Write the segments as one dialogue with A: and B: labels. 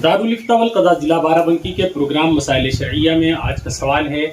A: दारुल-इफ्ता वल क़ज़ा जिला बाराबंकी के प्रोग्राम मसाइल शरइया में आज का सवाल है।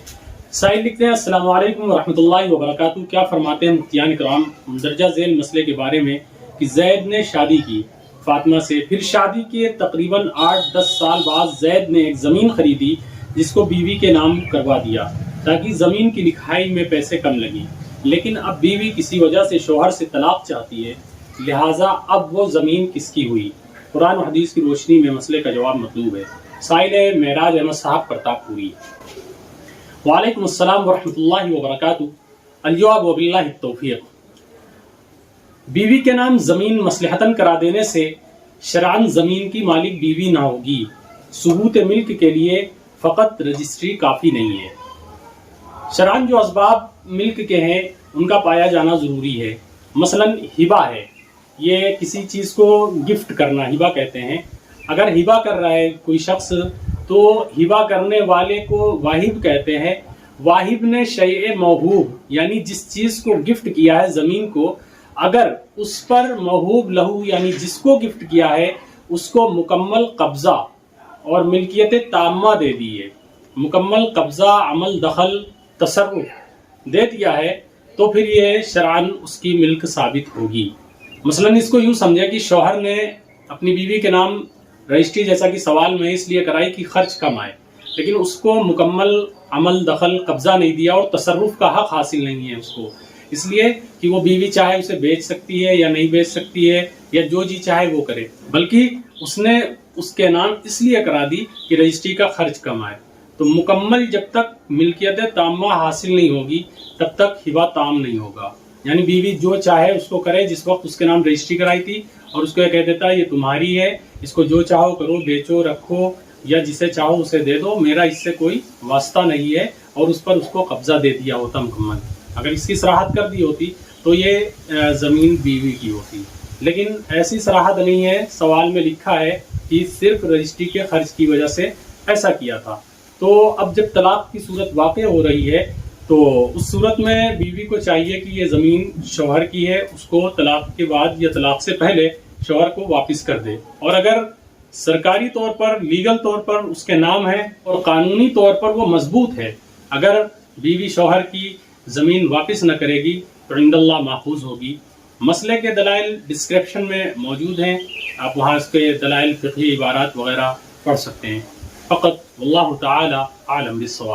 A: साइल लिखते हैं, अस्सलामु अलैकुम वरहमतुल्लाहि वबरकातुहू। क्या फरमाते हैं मुफ्तियान इकराम दर्जा झेल मसले के बारे में कि जैद ने शादी की फातिमा से, फिर शादी के तकरीबन 8-10 साल बाद जैद ने एक ज़मीन खरीदी जिसको बीवी के नाम करवा दिया ताकि ज़मीन की लिखाई में पैसे कम लगी, लेकिन अब बीवी किसी वजह से शोहर से तलाक चाहती है, लिहाजा अब वो ज़मीन किसकी हुई? कुरान और हदीस की रोशनी में मसले का जवाब मतलूब है। साइल महराज अहमद साहब प्रतापपुरी। वालेकुम अस्सलाम वरहमतुल्लाहि वबरकातुहू। अल-जवाब वबिल्लाहि तौफीक। बीवी के नाम ज़मीन मसलहतन करा देने से शरअन ज़मीन की मालिक बीवी ना होगी। सुबूत मिल्क के लिए फ़कत रजिस्ट्री काफ़ी नहीं है। शरअन जो असबाब मिल्क के हैं उनका पाया जाना ज़रूरी है। मसलन हिबा है, ये किसी चीज़ को गिफ्ट करना हिबा कहते हैं। अगर हिबा कर रहा है कोई शख्स तो हिबा करने वाले को वाहिब कहते हैं। वाहिब ने शैए मौहूब यानी जिस चीज़ को गिफ्ट किया है ज़मीन को, अगर उस पर मौहूब लहू यानी जिसको गिफ्ट किया है उसको मुकम्मल कब्ज़ा और मिल्कियत ताम्मा दे दी है, मुकम्मल कब्ज़ा अमल दखल तसर्रुफ दे दिया है, तो फिर ये शरअन उसकी मिल्क साबित होगी। मसलन इसको यूँ समझे कि शौहर ने अपनी बीवी के नाम रजिस्ट्री जैसा कि सवाल में इसलिए कराई कि खर्च कम आए, लेकिन उसको मुकम्मल अमल दखल कब्ज़ा नहीं दिया और तसर्रुफ का हक हासिल नहीं है उसको, इसलिए कि वो बीवी चाहे उसे बेच सकती है या नहीं बेच सकती है या जो जी चाहे वो करे, बल्कि उसने उसके नाम इसलिए करा दी कि रजिस्ट्री का खर्च कम आए। तो मुकम्मल जब तक मिल्कियत ताम्मा हासिल नहीं होगी तब तक हिबा ताम नहीं होगा। यानी बीवी जो चाहे उसको करे, जिस वक्त उसके नाम रजिस्ट्री कराई थी और उसको कह देता है ये तुम्हारी है, इसको जो चाहो करो, बेचो रखो या जिसे चाहो उसे दे दो, मेरा इससे कोई वास्ता नहीं है, और उस पर उसको कब्जा दे दिया होता मुकम्मल। अगर इसकी सराहत कर दी होती तो ये ज़मीन बीवी की होती, लेकिन ऐसी सराहत नहीं है। सवाल में लिखा है कि सिर्फ रजिस्ट्री के खर्च की वजह से ऐसा किया था। तो अब जब तलाक की सूरत वाक़ हो रही है तो उस सूरत में बीवी को चाहिए कि ये ज़मीन शौहर की है, उसको तलाक के बाद या तलाक से पहले शौहर को वापस कर दे। और अगर सरकारी तौर पर लीगल तौर पर उसके नाम है और कानूनी तौर पर वो मजबूत है, अगर बीवी शौहर की ज़मीन वापस न करेगी तो इंदल्लाह महफूज होगी। मसले के दलाइल डिस्क्रिप्शन में मौजूद हैं, आप वहाँ इसके दलाइल फ़िक़ही इबारात वगैरह पढ़ सकते हैं। फ़क़त वल्लाहु ताला आलम बिस्सवाब।